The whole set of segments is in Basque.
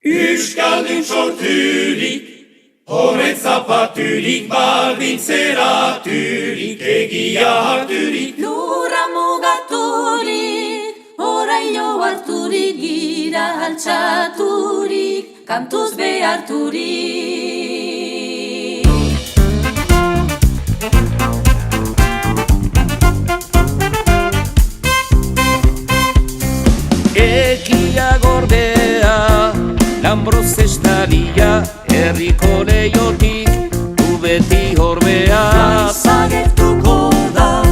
Euskaldun sorturik, horret zapaturik, baldintzeraturik, egia harturik. Lurra mugaturik, oraino harturik, gira altxaturik, kantuz beharturik. Egia gordea, Lambroz estalia, herriko leiotik, du beti horbea. Zagertuko da,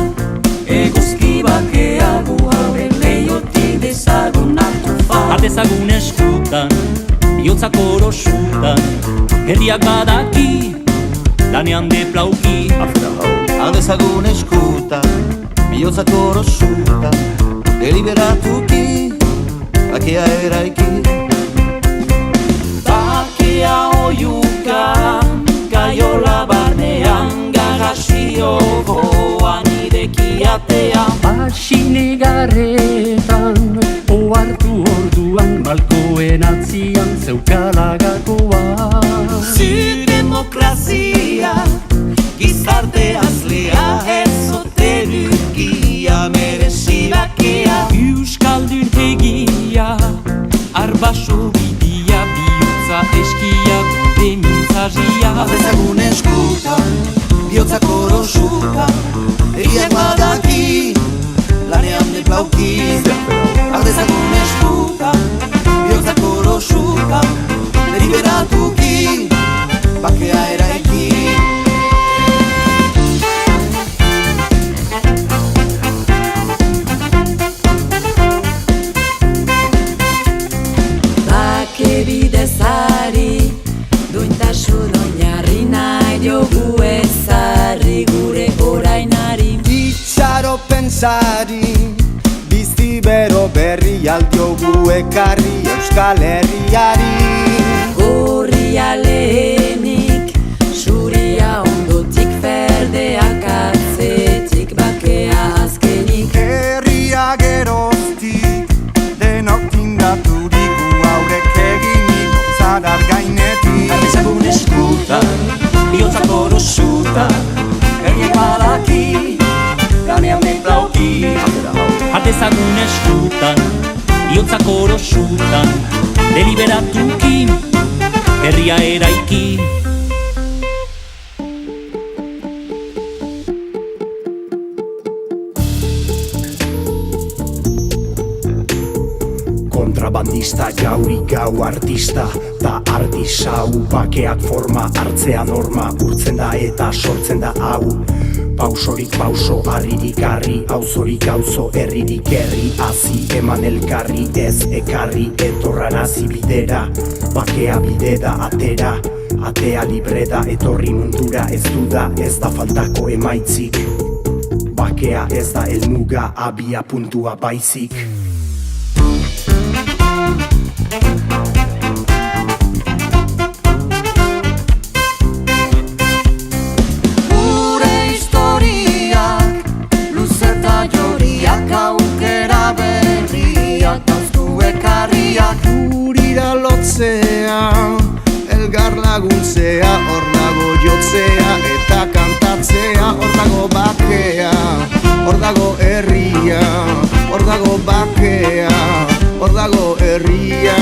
eguzki bakea, gu hauren leiotik dezagun atufa. Atezagun eskutan, bihotzak orosutan, herriak badaki, lanean deplauki. Adezagun eskutan, bihotzak orosutan, deliberatuki, bakea eraiki. Bakea oiukan, gaiola barnean, gagasio goan irekiatean. Asinegarretan, ohartu orduan, malkoen atzian zeukalagakoa. Zu demokrazia, gizarte azlea, ezoterukia, merezi bakea. Euskaldun egia, arbaso bidia, bihotza eskia, gure mintzarria. Adezagun eskutan, bihotzak orosutan, egiak badaki, lanean deplauki. Adezagun eskutan, bihotzak orosutan, deliberatuki, bakea eraiki. Bake bidezari, duintasun oinarri nahi diogu ezarri gure orainari. Itxaro pensari, bizti bero berri aldiogu ekarri Euskal Herriari. Gorria lehenik, zuria ondotik, ferdeak atzetik, bakea azkenik. Herria geroztik, denok tindaturik, gu haurek eginik, zarar gainetik. Adezagun eskutan, bihotzak orosutan, herriak badaki, lanean deplauki. Atezagun eskutan, bihotzak orosutan, deliberatuki, herria eraiki. Kontrabandista, jauri gau artista, da artisau, bakeak forma, hartzea norma, urtzen da eta sortzen da hau. Pausorik pauso, harririk harri, auzorik auzo, herririk herri, hazi eman elkarri, ez ekarri, etorran hazi bidera, bakea bide da atera, atea libre da, etorri mundura ez duda, ez da faltako emaitzik. Bakea ez da helmuga, abia puntua baizik. Gurira lotzea, elgar laguntzea, hor dago jotzea eta kantatzea. Hor dago bakea, hor dago herria, hor dago bakea, hor dago herria.